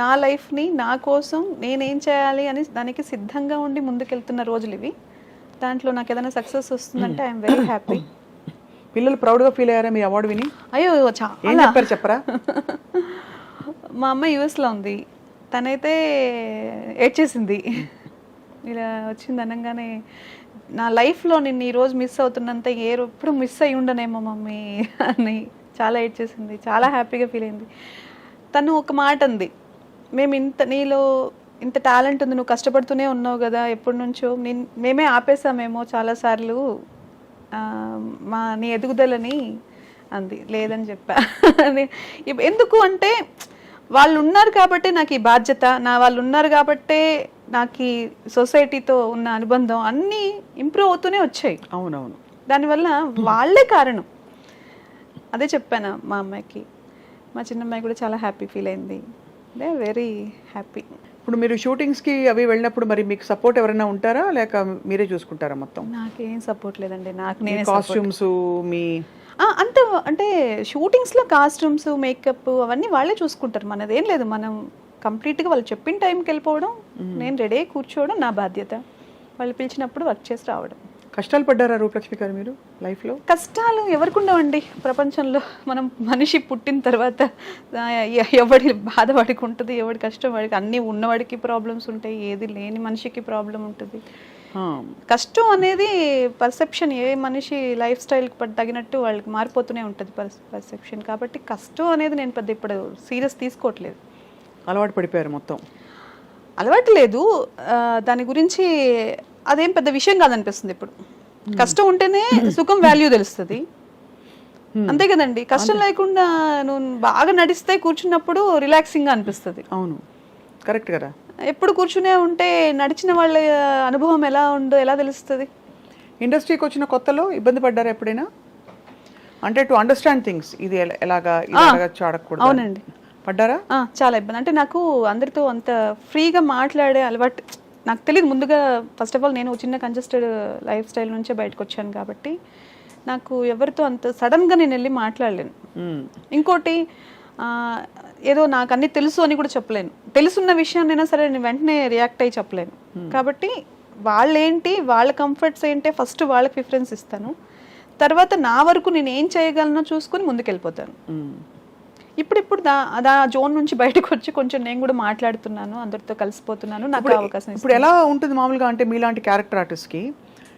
నా లైఫ్ని నా కోసం నేనేం చేయాలి అని దానికి సిద్ధంగా ఉండి ముందుకెళ్తున్న రోజులు ఇవి. దాంట్లో నాకు ఏదైనా సక్సెస్ వస్తుందంటే ఐఎమ్ వెరీ హ్యాపీ. పిల్లలు ప్రౌడ్గా ఫీల్ అయ్యారా మీ అవార్డు విని? అయ్యో చాలా. చెప్పరా? మా అమ్మ యూఎస్లో ఉంది, తనైతే ఏడ్చేసింది. ఇలా వచ్చింది అనగానే నా లైఫ్లో నేను ఈరోజు మిస్ అవుతున్నంత ఎప్పుడు మిస్ అయ్యి ఉండనేమో మమ్మీ అని చాలా ఏడ్చేసింది. చాలా హ్యాపీగా ఫీల్ అయింది. తను ఒక మాట అంది, మేము నీలో ఇంత టాలెంట్ ఉంది, నువ్వు కష్టపడుతూనే ఉన్నావు కదా ఎప్పటి నుంచో, మేమే ఆపేసామేమో చాలాసార్లు నీ ఎదుగుదలని అంది. లేదని చెప్పా. ఎందుకు అంటే వాళ్ళు ఉన్నారు కాబట్టి నాకు ఈ బాధ్యత, వాళ్ళు ఉన్నారు కాబట్టే నాకు ఈ సొసైటీతో ఉన్న అనుబంధం అన్నీ ఇంప్రూవ్ అవుతూనే వచ్చాయి. అవునవును, దానివల్ల వాళ్ళే కారణం. అదే చెప్పాను మా అమ్మాయికి. మా చిన్నమ్మాయి కూడా చాలా హ్యాపీ ఫీల్ అయింది. They very happy. ఇప్పుడు మీరు షూటింగ్స్కి అవి వెళ్ళినప్పుడు మరి మీకు సపోర్ట్ ఎవరైనా ఉంటారా, లేక మీరే చూసుకుంటారా మొత్తం? నాకేం సపోర్ట్ లేదండి, నాకు నేనే. కాస్ట్యూమ్స్ మీ అంత అంటే షూటింగ్స్లో కాస్ట్యూమ్స్, మేకప్ అవన్నీ వాళ్ళే చూసుకుంటారు. మనదేం లేదు, మనం కంప్లీట్గా వాళ్ళు చెప్పిన టైంకి వెళ్ళిపోవడం, నేను రెడీ కూర్చోవడం నా బాధ్యత. వాళ్ళు పిలిచినప్పుడు వర్క్ చేసి రావడం. కష్టాలు పడ్డారా రూపలక్ష్మి గారు మీరు లైఫ్లో? కష్టాలు ఎవరికి ఉండవండి ప్రపంచంలో. మనం మనిషి పుట్టిన తర్వాత ఎవడి బాధ వాడికి ఉంటుంది, ఎవడి కష్టం వాడికి. అన్నీ ఉన్నవాడికి ప్రాబ్లమ్స్ ఉంటాయి, ఏది లేని మనిషికి ప్రాబ్లం ఉంటుంది. కష్టం అనేది పర్సెప్షన్, ఏ మనిషి లైఫ్ స్టైల్కి తగినట్టు వాళ్ళకి మారిపోతూనే ఉంటుంది పర్సెప్షన్. కాబట్టి కష్టం అనేది నేను పెద్ద ఇప్పుడు సీరియస్ తీసుకోవట్లేదు. అలవాటు పడిపోయారు మొత్తం? అలవాటు లేదు, దాని గురించి అదేం పెద్ద విషయం కాదనిపిస్తుంది ఇప్పుడు. కష్టం ఉంటేనే సుఖం వాల్యూ తెలుస్తుంది, అంతే కదండి. కష్టం లేకుండా నువ్వు బాగా నడిస్తే కూర్చున్నప్పుడు రిలాక్సింగ్గా అనిపిస్తుంది. అవును, కరెక్ట్ కదా. ఎప్పుడు కూర్చునే ఉంటే నడిచిన వాళ్ళ అనుభవం ఎలా ఉందో ఎలా తెలుస్తుంది? ఇండస్ట్రీకి వచ్చిన కొత్తలో ఇబ్బంది పడ్డారా ఎప్పుడైనా? అంటే టు అండర్స్టాండ్ థింగ్స్, ఇది ఎలాగా ఆడకూడదు. అవునండి, పడ్డారా? చాలా ఇబ్బంది. అంటే నాకు అందరితో అంత ఫ్రీగా మాట్లాడే అలవాటు నాకు తెలియదు ముందుగా. ఫస్ట్ ఆఫ్ ఆల్ నేను చిన్న కంజెస్టెడ్ లైఫ్ స్టైల్ నుంచే బయటకు వచ్చాను కాబట్టి నాకు ఎవరితో అంత సడన్గా నేను వెళ్ళి మాట్లాడలేను. ఇంకోటి ఏదో నాకు అన్నీ తెలుసు అని కూడా చెప్పలేను. తెలుసున్న విషయాన్నైనా సరే నేను వెంటనే రియాక్ట్ అయ్యి చెప్పలేను. కాబట్టి వాళ్ళేంటి, వాళ్ళ కంఫర్ట్స్ ఏంటి, ఫస్ట్ వాళ్ళకి ప్రిఫరెన్స్ ఇస్తాను. తర్వాత నా వరకు నేను ఏం చేయగలనో చూసుకొని ముందుకెళ్ళిపోతాను. ఇప్పుడు ఆ జోన్ నుంచి బయటకు వచ్చి కొంచెం నేను కూడా మాట్లాడుతున్నాను, అందరితో కలిసిపోతున్నాను. నాకు అవకాశం. ఇప్పుడు ఎలా ఉంటుంది మామూలుగా అంటే మీలాంటి క్యారెక్టర్ ఆర్టిస్ట్కి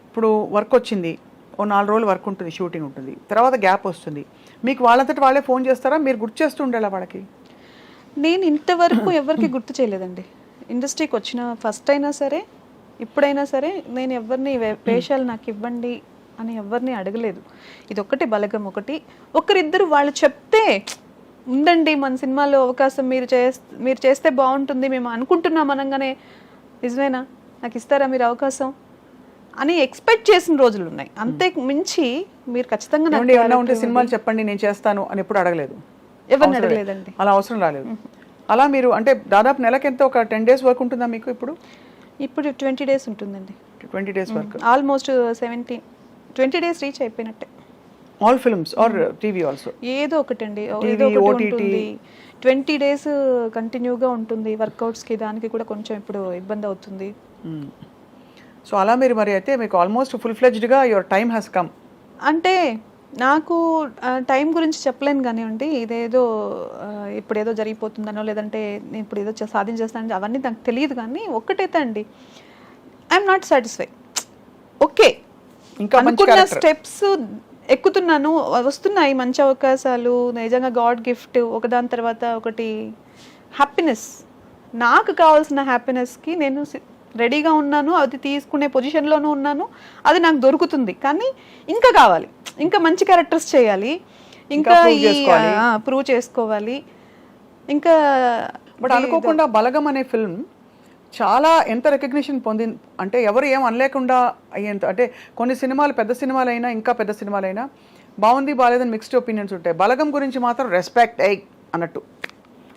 ఇప్పుడు వర్క్ వచ్చింది, ఓ 4 రోజులు వర్క్ ఉంటుంది, షూటింగ్ ఉంటుంది, తర్వాత గ్యాప్ వస్తుంది, మీకు వాళ్ళంతటి వాళ్ళే ఫోన్ చేస్తారా, మీరు గుర్తు చేస్తూ ఉండాలా వాళ్ళకి? నేను ఇంతవరకు ఎవరికి గుర్తు చేయలేదండి. ఇండస్ట్రీకి వచ్చిన ఫస్ట్ అయినా సరే ఇప్పుడైనా సరే నేను ఎవరిని వేషాలు నాకు ఇవ్వండి అని ఎవరిని అడగలేదు. ఇది ఒక్కటే బలగం ఒకటి. ఒకరిద్దరు వాళ్ళు చెప్తే ఉందండి మన సినిమాలో అవకాశం మీరు చేస్తే బాగుంటుంది మేము అనుకుంటున్నాం అనగానే నిజమేనా నాకు ఇస్తారా మీరు అవకాశం అని ఎక్స్పెక్ట్ చేసిన రోజులు ఉన్నాయి. అంతే మించి మీరు ఖచ్చితంగా నాకు ఏమన్నా ఉంటే సినిమాలు చెప్పండి నేను చేస్తాను అని ఎప్పుడు అడగలేదు, ఎవరిని అడగలేదండి. అలా అవసరం రాలేదు. అలా మీరు అంటే దాదాపు నెలకి ఎంత ఒక 10 days వర్క్ ఉంటుందా మీకు? ఇప్పుడు 20 days ఉంటుందండి. 20 days work, almost 20 days reach అయిపోయినట్టే. All films or TV also? ఏదో ఒకటండి, ఏదో ఒకటి ఉంటుంది. 20 days కంటిన్యూగా ఉంటుంది. వర్కౌట్స్కి దానికి కూడా కొంచెం ఇప్పుడు ఇబ్బంది అవుతుంది. సో అలా మీరు మరి అయితే మీకు ఆల్మోస్ట్ ఫుల్ ఫ్లెడ్జ్డ్గా యువర్ టైమ్ హ్యాస్ కమ్. అంటే నాకు టైం గురించి చెప్పలేను కానివ్వండి, ఇదేదో ఇప్పుడు ఏదో జరిగిపోతుందనో లేదంటే నేను ఇప్పుడు ఏదో సాధించేస్తానని అవన్నీ నాకు తెలియదు. కానీ ఒక్కటైతే అండి, ఐఎమ్ నాట్ సాటిస్ఫై. ఓకే, ఇంకా అనుకున్న స్టెప్స్ ఎక్కుతున్నాను, వస్తున్నాయి మంచి అవకాశాలు, నిజంగా గాడ్ గిఫ్ట్ ఒకదాని తర్వాత ఒకటి. హ్యాపీనెస్, నాకు కావాల్సిన హ్యాపీనెస్కి నేను రెడీగా ఉన్నాను, అది తీసుకునే పొజిషన్లోనూ ఉన్నాను, అది నాకు దొరుకుతుంది. కానీ ఇంకా కావాలి, ఇంకా మంచి క్యారెక్టర్స్ చేయాలి, ఇంకా ప్రూవ్ చేసుకోవాలి. ఇంకా బట్ అనుకోకుండా బలగం అనే ఫిల్మ్ చాలా ఎంత రికగ్నిషన్ పొందింది అంటే ఎవరు ఏం అనలేకుండా అయ్యేంత. అంటే కొన్ని సినిమాలు పెద్ద సినిమాలైనా ఇంకా పెద్ద సినిమాలైనా బాగుంది బాగాలేదని మిక్స్డ్ ఒపీనియన్స్ ఉంటాయి. బలగం గురించి మాత్రం రెస్పెక్ట్ అన్నట్టు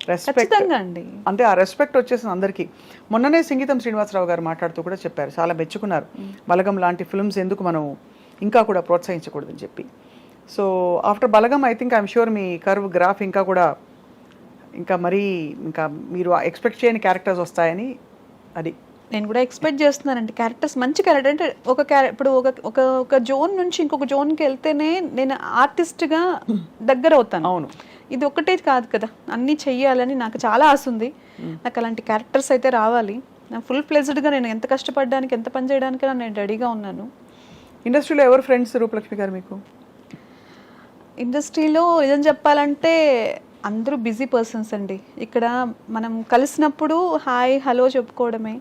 రెస్పెక్ట్ అండి. అంటే ఆ రెస్పెక్ట్ వచ్చేసింది అందరికీ. మొన్ననే సంగీతం శ్రీనివాసరావు గారు మాట్లాడుతూ కూడా చెప్పారు, చాలా మెచ్చుకున్నారు బలగం లాంటి ఫిల్మ్స్ ఎందుకు మనం ఇంకా కూడా ప్రోత్సహించకూడదని చెప్పి. So after Balagam I think I'm sure me curve graph ఇంకా మరీ ఇంకా మీరు ఎక్స్పెక్ట్ చేయని క్యారెక్టర్స్ వస్తాయని అది నేను కూడా ఎక్స్పెక్ట్ చేస్తున్నానండి. క్యారెక్టర్స్ మంచి క్యారెక్టర్ అంటే ఇప్పుడు ఒక జోన్ నుంచి ఇంకొక జోన్కి వెళ్తేనే నేను ఆర్టిస్ట్గా దగ్గర అవుతాను. అవును, ఇది ఒక్కటే కాదు కదా, అన్నీ చెయ్యాలని నాకు చాలా ఆశ ఉంది. నాకు అలాంటి క్యారెక్టర్స్ అయితే రావాలి. నా ఫుల్ ఫ్లెజ్డ్గా నేను ఎంత కష్టపడడానికి ఎంత పని చేయడానికైనా నేను రెడీగా ఉన్నాను. ఇండస్ట్రీలో ఎవరు ఫ్రెండ్స్ రూపలక్ష్మి గారు మీకు? ఇండస్ట్రీలో నిజం చెప్పాలంటే అందరూ బిజీ పర్సన్స్ అండి. ఇక్కడ మనం కలిసినప్పుడు హాయ్ హలో చెప్పుకోవడమే.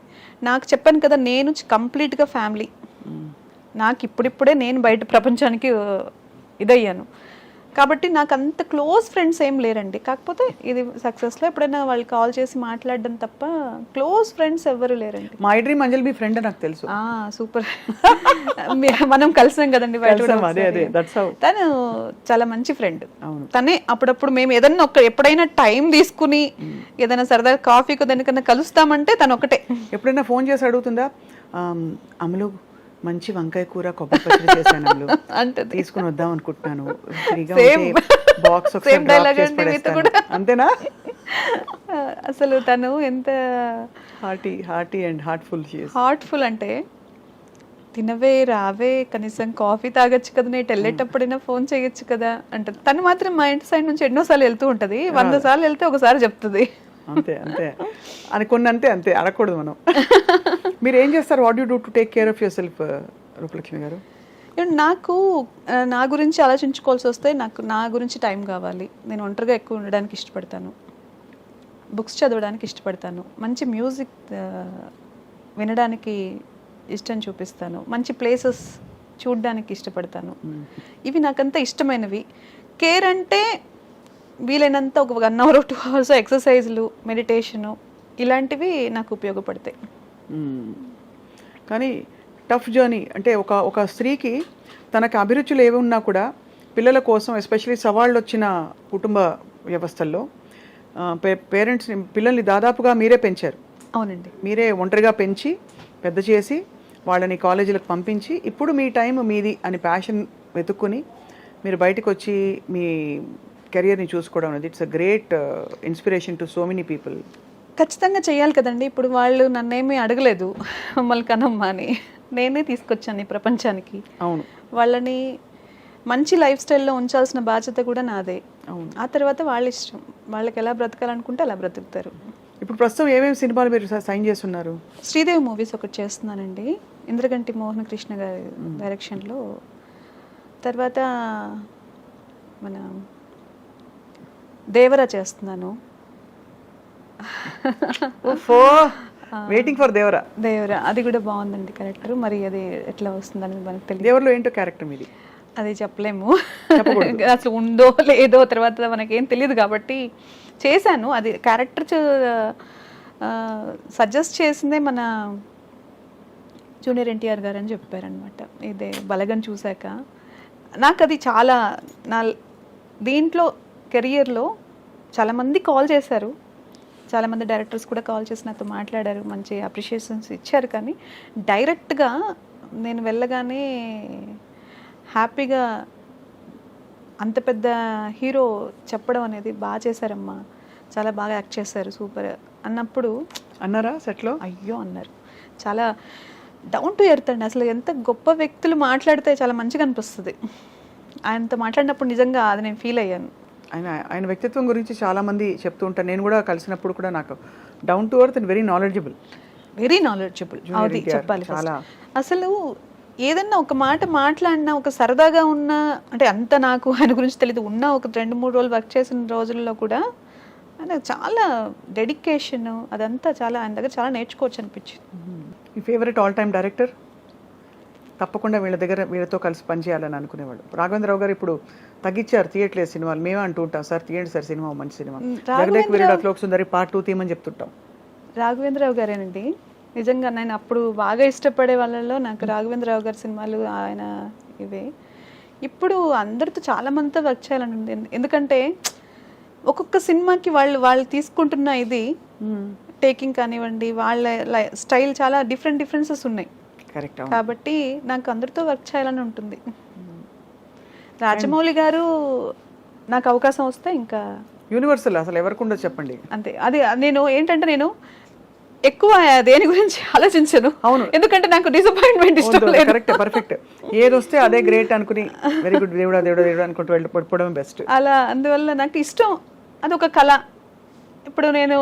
నాకు చెప్పాను కదా, నేను కంప్లీట్గా ఫ్యామిలీ. నాకు ఇప్పుడిప్పుడే నేను బయట ప్రపంచానికి ఇదయ్యాను కాబట్టి నాకు అంత క్లోజ్ ఫ్రెండ్స్ ఏం లేరండి. కాకపోతే ఇది సక్సెస్లో ఎప్పుడైనా వాళ్ళు కాల్ చేసి మాట్లాడడం తప్ప క్లోజ్ ఫ్రెండ్స్ ఎవరు లేరండి. My dream Anjali me friend నాకు తెలుసు. సూపర్, మనం కలిసాం కదండి బయట. తను చాలా మంచి ఫ్రెండ్. తనే అప్పుడప్పుడు మేము ఏదన్నా ఎప్పుడైనా టైం తీసుకుని ఏదైనా సరదా కాఫీకి దానికన్నా కలుస్తామంటే తను ఒకటే. ఎప్పుడైనా ఫోన్ చేసి అడుగుతుందా, అమలు మంచి వంకాయ కూర కొబ్బరి పచ్చడి చేశాను అంటే తీసుకుని వద్దాం అనుకుంటున్నాను, బాక్స్ అంతేనా? అసలు తను ఎంత హార్టీ అండ్ హార్ట్ఫుల్ అంటే తినవే రావే కనీసం కాఫీ తాగొచ్చు కదా, నేను వెళ్ళేటప్పుడైనా ఫోన్ చేయొచ్చు కదా అంటే. తను మాత్రం మా ఇంటి సైడ్ నుంచి ఎన్నోసార్లు వెళ్తూ ఉంటుంది. 100 సార్లు వెళ్తే ఒకసారి చెప్తుంది. అంతే అనుకున్న అంతే అడగకూడదు మనం. మీరు ఏం చేస్తారు? What you do to take care of your self Rupalakshmi గారు? నాకు నా గురించి ఆలోచించుకోవాల్సి వస్తే నా గురించి టైం కావాలి. నేను ఒంటరిగా ఎక్కువ ఉండడానికి ఇష్టపడతాను, బుక్స్ చదవడానికి ఇష్టపడతాను, మంచి మ్యూజిక్ వినడానికి ఇష్టం చూపిస్తాను, మంచి ప్లేసెస్ చూడడానికి ఇష్టపడతాను. ఇవి నాకంతా ఇష్టమైనవి. కేర్ అంటే వీలైనంత ఒక 1 hour 2 hours ఎక్సర్సైజ్లు, మెడిటేషను ఇలాంటివి నాకు ఉపయోగపడతాయి. కానీ టఫ్ జర్నీ అంటే ఒక స్త్రీకి తనకు అభిరుచులు ఏవి ఉన్నా కూడా పిల్లల కోసం ఎస్పెషలీ సవాళ్ళు వచ్చిన కుటుంబ వ్యవస్థల్లో పేరెంట్స్ని పిల్లల్ని దాదాపుగా మీరే పెంచారు. అవునండి, మీరే ఒంటరిగా పెంచి పెద్ద చేసి వాళ్ళని కాలేజీలకు పంపించి ఇప్పుడు మీ టైం మీది అని ప్యాషన్ వెతుక్కుని మీరు బయటకు వచ్చి మీ కెరియర్ని చూసుకోవడం అనేది it's a great inspiration to so many people. ఖచ్చితంగా చేయాలి కదండి. ఇప్పుడు వాళ్ళు నన్నేమీ అడగలేదు మమ్మల్ని కనమ్మా అని, నేనే తీసుకొచ్చాను ఈ ప్రపంచానికి. అవును, వాళ్ళని మంచి లైఫ్ స్టైల్లో ఉంచాల్సిన బాధ్యత కూడా నాదే. అవును, ఆ తర్వాత వాళ్ళ ఇష్టం, వాళ్ళకి ఎలా బ్రతకాలనుకుంటే అలా బ్రతుకుతారు. ఇప్పుడు ప్రస్తుతం ఏమేమి సినిమాలు మీరు సైన్ చేస్తున్నారు? శ్రీదేవి మూవీస్ ఒకటి చేస్తున్నానండి, ఇంద్రగంటి మోహన కృష్ణ గారి డైరెక్షన్లో. తర్వాత మన దేవరా చేస్తున్నాను. Waiting for Devara. దేవరా అది కూడా బాగుందండి క్యారెక్టర్. మరి అది ఎట్లా వస్తుందని మనకు తెలియదు. దేవరలో ఏంటో క్యారెక్టర్ మీది అది చెప్పలేము, అసలు ఉందో లేదో తర్వాత మనకేం తెలియదు కాబట్టి చేశాను. అది క్యారెక్టర్ సజెస్ట్ చేసిందే మన జూనియర్ ఎన్టీఆర్ గారు అని చెప్పారనమాట. ఇదే బలగం చూశాక నాకు అది చాలా నా దీంట్లో కెరియర్లో చాలామంది కాల్ చేశారు, చాలామంది డైరెక్టర్స్ కూడా కాల్ చేసి నాతో మాట్లాడారు, మంచి అప్రిషియేషన్స్ ఇచ్చారు. కానీ డైరెక్ట్గా నేను వెళ్ళగానే హ్యాపీగా అంత పెద్ద హీరో చెప్పడం అనేది బాగా చేశారమ్మా, చాలా బాగా యాక్ట్ చేశారు, సూపర్ అన్నప్పుడు అన్నారా సెట్లో? అయ్యో అన్నారు. చాలా డౌన్ టు ఎర్త్ అండి. అసలు ఎంత గొప్ప వ్యక్తులు మాట్లాడితే చాలా మంచిగా అనిపిస్తుంది. ఆయనతో మాట్లాడినప్పుడు నిజంగా అది నేను ఫీల్ అయ్యాను. ఆయన వ్యక్తిత్వం గురించి చాలా మంది చెప్తూ ఉంటాను. నేను కూడా కలిసినప్పుడు కూడా నాకు down to earth and very knowledgeable. Very knowledgeable అది చెప్పాలి. అసలు ఏదన్నా ఒక మాట మాట్లాడినా, ఒక సరదాగా ఉన్నా, అంటే అంత నాకు ఆయన గురించి తెలియదు, ఉన్న ఒక 2-3 రోజులు వర్క్ చేసిన రోజుల్లో కూడా ఆయన చాలా డెడికేషన్ అదంతా చాలా ఆయన దగ్గర చాలా నేర్చుకోవచ్చు అనిపించింది. మీ ఫేవరెట్ ఆల్ టైమ్ డైరెక్టర్? తప్పకుండా వీళ్ళతో కలిసి పనిచేయాలని అనుకునేవాడు. రాఘవేంద్రరావు గారు ఇప్పుడు తగ్గించారు, తీయట్లేదు సినిమాలు. మేమే అంటూ ఉంటాం, సార్ తీయండి సార్ సినిమా, మంచి సినిమా. జగదేక్ వీరుడు అతిలోక సుందరి పార్ట్ 2 తీయమని చెప్తుంటాం. రాఘవేంద్రరావు గారేనండి నిజంగా. నేను అప్పుడు బాగా ఇష్టపడే వాళ్ళలో నాకు రాఘవేంద్రరావు గారి సినిమాలు ఆయన ఇవే. ఇప్పుడు అందరితో చాలా మందితో వర్క్ చేయాలని ఉంది. ఎందుకంటే ఒక్కొక్క సినిమాకి వాళ్ళు తీసుకుంటున్న ఇది టేకింగ్ కానివ్వండి, వాళ్ళ స్టైల్ చాలా డిఫరెన్సెస్ ఉన్నాయి. కరెక్ట్. కాబట్టి నాకు అందరితో వర్క్ చేయాలని ఉంటుంది. రాజమౌళి గారు నాకు అవకాశం వస్తే ఇంకా యూనివర్సల్ అసలు ఎవరికి ఉండదు చెప్పండి. అంతే. అది నేను ఏంటంటే నేను ఎక్కువ దేని గురించి ఆలోచించను. అవును, ఎందుకంటే నాకు డిసప్పాయింట్మెంట్ ఇష్టం లేదు. Correct, perfect. ఏది వస్తే అదే గ్రేట్ అనుకుని వెరీ గుడ్ దేవుడా దేవుడా దేవుడా అనుకుంటూ వెళ్ళిపోవడం బెస్ట్. అలా అందువల్ల నాకు ఇష్టం, అదొక కళ. ఇప్పుడు నేను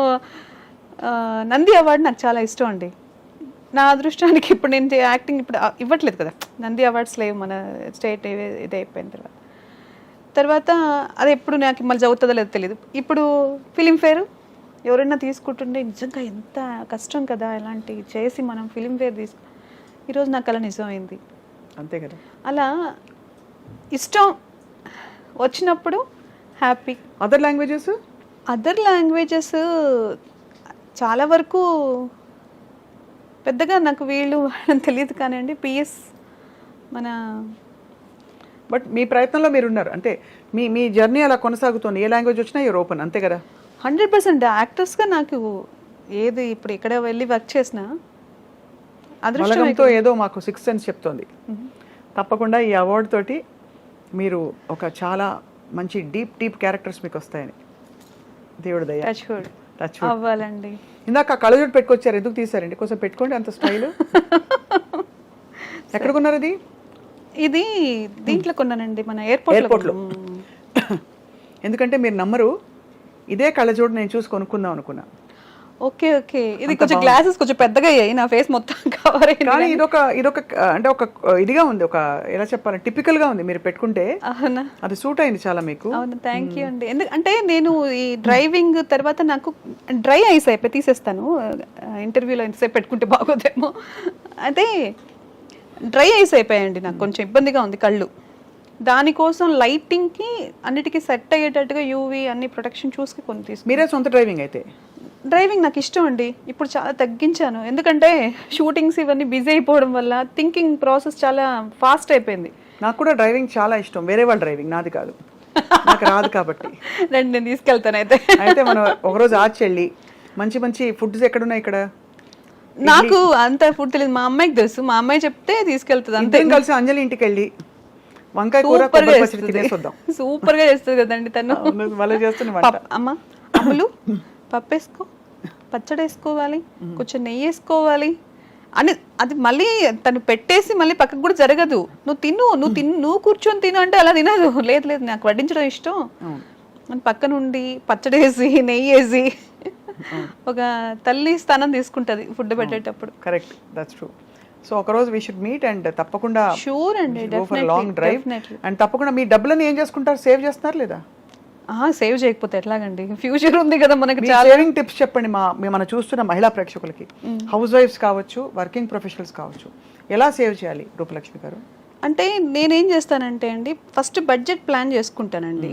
నంది అవార్డు నాకు చాలా ఇష్టం అండి. నా అదృష్టానికి ఇప్పుడు నేను యాక్టింగ్ ఇప్పుడు ఇవ్వట్లేదు కదా, నంది అవార్డ్స్ లేవు మన స్టేట్ ఇది అయిపోయిన తర్వాత అది ఎప్పుడు నాకు మళ్ళీ చదువుతుందో లేదో తెలియదు. ఇప్పుడు ఫిలింఫేర్ ఎవరైనా తీసుకుంటుండే నిజంగా ఎంత కష్టం కదా ఇలాంటి చేసి మనం ఫిలింఫేర్ ఈరోజు నాకు అలా నిజమైంది. అంతే కదా. అలా ఇష్టం వచ్చినప్పుడు హ్యాపీ. అదర్ లాంగ్వేజెస్ చాలా వరకు పెద్దగా నాకు వీళ్ళు తెలియదు కానివ్వండి. పిఎస్ మన బట్ మీ ప్రయత్నంలో మీరు ఉన్నారు, అంటే మీ జర్నీ అలా కొనసాగుతుంది. ఏ లాంగ్వేజ్ వచ్చినా యూర్ ఓపెన్, అంతే కదా. 100% యాక్టర్స్గా నాకు ఏది ఇప్పుడు ఎక్కడ వెళ్ళి వర్క్ చేసినా అదృష్టంతో ఏదో మాకు 6th సెన్స్ చెప్తోంది. తప్పకుండా ఈ అవార్డు తోటి మీరు ఒక చాలా మంచి డీప్ క్యారెక్టర్స్ మీకు వస్తాయని దేవుడు దయ. టచ్ అవ్వాలండి. ఇందాక కళ్ళజోడు పెట్టుకొచ్చారు, ఎందుకు తీసారండి? కొంచెం పెట్టుకోండి, అంత స్టైల్. ఎక్కడ కొన్నారు అది? ఇది దీంట్లో కొన్నానండి, మన ఎయిర్పోర్ట్లో. ఎందుకంటే మీరు నమ్మరు, ఇదే కళ్ళజోడు నేను చూసి కొనుక్కుందాం అనుకున్నా. ఓకే, ఇది కొంచెం గ్లాసెస్ కొంచెం పెద్దగా అయ్యాయి, నా ఫేస్ మొత్తం కవర్ అయ్యింది. కానీ ఇదొక అంటే ఒక ఇదిగా ఉంది, ఒక ఎలా చెప్పాలి, టిపికల్ గా ఉంది. మీరు పెట్టుకుంటే అవునా, అది సూట్ అయింది చాలా మీకు. అవును, థ్యాంక్ యూ అండి. ఎందుకంటే నేను ఈ డ్రైవింగ్ తర్వాత నాకు డ్రై ఐస్ అయిపోయి తీసేస్తాను, ఇంటర్వ్యూలో ఎంతసేపు పెట్టుకుంటే బాగోదేమో. అయితే డ్రై ఐస్ అయిపోయాయండి, నాకు కొంచెం ఇబ్బందిగా ఉంది కళ్ళు. దానికోసం లైటింగ్కి అన్నిటికీ సెట్ అయ్యేటట్టుగా యూవీ అన్ని ప్రొటెక్షన్ చూసి కొన్ని తీసుకు. మీరే సొంత డ్రైవింగ్ అయితే? డ్రైవింగ్ నాకు ఇష్టం అండి, ఇప్పుడు చాలా తగ్గించాను. ఎందుకంటే షూటింగ్స్ ఇవన్నీ బిజీ అయిపోవడం వల్ల థింకింగ్ ప్రాసెస్ చాలా ఫాస్ట్ అయిపోయింది. నాకు కూడా డ్రైవింగ్ చాలా ఇష్టం, వేరే వాళ్ళ డ్రైవింగ్, నాది కాదు, నాకు రాదు కాబట్టి. రండి నేను తీసుకెళ్తాను. అయితే మనం ఒకరోజు ఆచెళ్ళి మంచి ఫుడ్స్ ఎక్కడున్నాయి ఇక్కడ? నాకు అంత ఫుడ్ తెలియదు, మా అమ్మాయికి తెలుసు, మా అమ్మాయి చెప్తే తీసుకెళ్తుంది. అంతే. కలిసి అంజలి ఇంటికి వెళ్ళి వంకాయ కూర సూపర్ గా చేస్తుంది కదండి తను. అమ్మ అమ్ములు పప్పు వేసుకో, పచ్చడి వేసుకోవాలి, కొంచెం నెయ్యి వేసుకోవాలి అని అది మళ్ళీ తను పెట్టేసి మళ్ళీ పక్కకు కూడా జరగదు. నువ్వు కూర్చొని తిను అంటే అలా తినదు. లేదు నాకు వడ్డించడం ఇష్టం అని పక్క నుండి పచ్చడి వేసి నెయ్యి వేసి ఒక తల్లి స్థానం తీసుకుంటది ఫుడ్ పెట్టేటప్పుడు. Correct, that's true. సో ఒకరోజు వి షుడ్ మీట్ అండ్ తప్పకుండా షూర్ అండి, లాంగ్ డ్రైవ్. అండ్ తప్పకుండా మీ డబ్బులను ఏం చేసుకుంటారు? సేవ్ చేస్తున్నారు లేదా? సేవ్ చేయకపోతే ఎట్లాగండి, ఫ్యూచర్ ఉంది కదా మనకి మీ చాలా. సేవింగ్ టిప్స్ చెప్పండి మనం చూస్తున్న మహిళా ప్రేక్షకులకి, హౌస్ వైఫ్స్ కావచ్చు, వర్కింగ్ ప్రొఫెషనల్స్ కావచ్చు, ఎలా సేవ్ చేయాలి రూపలక్ష్మి గారు? అంటే నేనేం చేస్తానంటే అండి, ఫస్ట్ బడ్జెట్ ప్లాన్ చేసుకుంటానండి.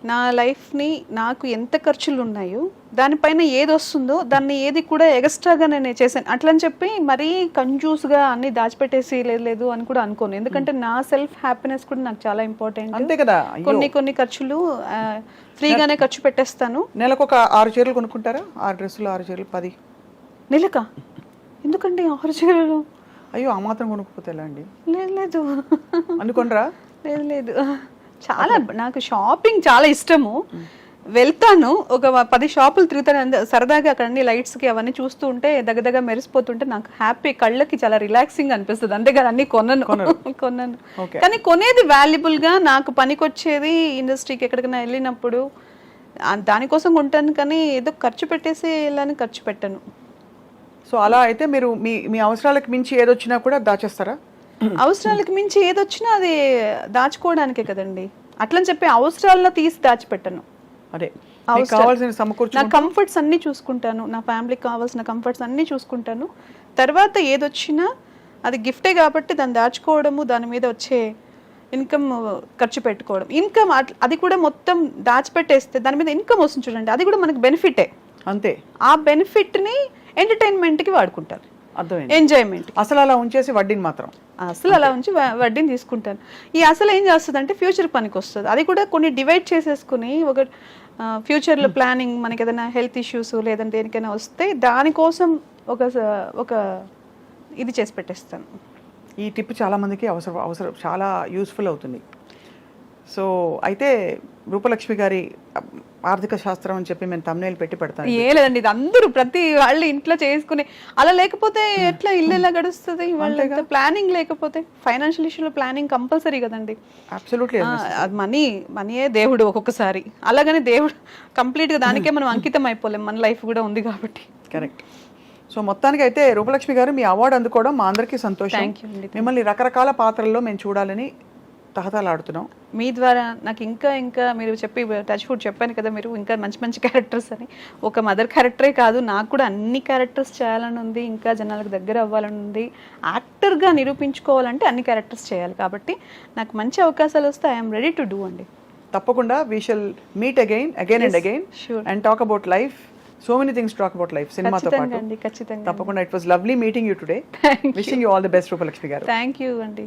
నా లైఫ్ని నాకు ఎంత ఖర్చులు ఉన్నాయో దానిపైన ఏది వస్తుందో దాన్ని ఏది కూడా ఎక్స్ట్రాగా నేను చేశాను అట్లా అని చెప్పి మరీ కంజూస్గా అన్ని దాచిపెట్టేసి లేదు అని కూడా అనుకోను. ఎందుకంటే నా సెల్ఫ్ హ్యాపీనెస్ కూడా నాకు చాలా ఇంపార్టెంట్. అంతే కదా. కొన్ని ఖర్చులు ఫ్రీగానే ఖర్చు పెట్టేస్తాను. నెలకు ఒక 6 చీరలు కొనుక్కుంటారా? 6 డ్రెస్సులు, 6 చీరలు, 10 నెలకా? ఎందుకండి 6 చీరలు? అయ్యో, ఆ మాత్రం కొనుక్కోతే ఎలా అండి? లేదు అనుకోనరా? లేదు చాలా నాకు షాపింగ్ చాలా ఇష్టము. వెళ్తాను, ఒక 10 షాపులు తిరుగుతాను సరదాగా. అక్కడ అన్ని లైట్స్కి అవన్నీ చూస్తూ ఉంటే దగ్గర మెరిసిపోతుంటే నాకు హ్యాపీ, కళ్ళకి చాలా రిలాక్సింగ్ అనిపిస్తుంది. అంతేగాని అన్ని కొన్నాను కానీ కొనేది వాల్యుబుల్గా నాకు పనికొచ్చేది. ఇండస్ట్రీకి ఎక్కడికైనా వెళ్ళినప్పుడు దానికోసం కొంటాను, కానీ ఏదో ఖర్చు పెట్టేసి వెళ్ళని ఖర్చు పెట్టాను. సో అలా అయితే మీరు మీ అవసరాలకు మించి ఏదొచ్చినా కూడా దాచేస్తారా? అవసరాలకు మించి ఏదొచ్చినా అది దాచుకోవడానికే కదండి. అట్లని చెప్పి అవసరాల్లో తీసి దాచిపెట్టను. అదే కావాల్సిన సమకూర్చు, నా కంఫర్ట్స్ అన్నీ చూసుకుంటాను, నా ఫ్యామిలీకి కావాల్సిన కంఫర్ట్స్ అన్నీ చూసుకుంటాను. తర్వాత ఏదొచ్చినా అది గిఫ్టే కాబట్టి దాన్ని దాచుకోవడము, దాని మీద వచ్చే ఇన్కమ్ ఖర్చు పెట్టుకోవడం. ఇన్కమ్ అది కూడా మొత్తం దాచిపెట్టేస్తే దాని మీద ఇన్కమ్ వస్తుంది చూడండి, అది కూడా మనకి బెనిఫిటే. అంతే. ఆ బెనిఫిట్ని ఎంటర్టైన్మెంట్కి వాడుకుంటారు, అర్థమైంది, ఎంజాయ్మెంట్. అసలు అలా ఉంచేసి వడ్డీని మాత్రం అసలు అలా ఉంచి వడ్డీని తీసుకుంటాను. ఈ అసలు ఏం చేస్తుంది అంటే ఫ్యూచర్ పనికి వస్తుంది. అది కూడా కొన్ని డివైడ్ చేసేసుకుని ఒక ఫ్యూచర్లో ప్లానింగ్, మనకి ఏదైనా హెల్త్ ఇష్యూస్ లేదంటే దేనికైనా వస్తే దానికోసం ఒక ఇది చేసి పెట్టేస్తాను. ఈ టిప్ చాలా మందికి అవసరం చాలా యూస్ఫుల్ అవుతుంది. సో అయితే రూపలక్ష్మి గారి ఆర్థిక శాస్త్రం అని చెప్పి మేము తమ్నేల్ పెట్టి పెడతాను. ఏ లేదండి, ఇది అందరూ ప్రతి వాళ్ళు ఇంట్లో చేసుకునే, అలా లేకపోతే ఎట్లా ఇల్లు ఎలా గడుస్తుంది? వాళ్ళ ప్లానింగ్ లేకపోతే, ఫైనాన్షియల్ ఇష్యూలో ప్లానింగ్ కంపల్సరీ కదండి. అబ్సల్యూట్లీ. మనీయే దేవుడు ఒక్కొక్కసారి. అలాగని దేవుడు కంప్లీట్గా దానికే మనం అంకితం అయిపోలేం, మన లైఫ్ కూడా ఉంది కాబట్టి. కరెక్ట్. సో మొత్తానికి అయితే రూపలక్ష్మి గారు మీ అవార్డు అందుకోవడం మా అందరికీ సంతోషం. థ్యాంక్ యూ అండి. మిమ్మల్ని రకరకాల పాత్రల్లో మేము చూడాలని తహతలాడుతున్నాం. మీ ద్వారా నాకు ఇంకా మీరు చెప్పి టచ్ ఫుడ్ చెప్పాను కదా, మీరు ఇంకా మంచి క్యారెక్టర్స్ అని. ఒక మదర్ క్యారెక్టరే కాదు, నాకు కూడా అన్ని క్యారెక్టర్స్ చేయాలని ఉంది, ఇంకా జనాలకు దగ్గర అవ్వాలని ఉంది. యాక్టర్గా నిరూపించుకోవాలంటే అన్ని క్యారెక్టర్స్ చేయాలి. కాబట్టి నాకు మంచి అవకాశాలు వస్తే ఐఎమ్ రెడీ టు డూ అండి. తప్పకుండా we shall meet again and again and talk about life. So many things talk about life సినిమాతో పాటు. ఖచ్చితంగా. తప్పకుండా. It was lovely meeting you today. Wishing you all the best Roopalakshmi garu. Thank you అండి.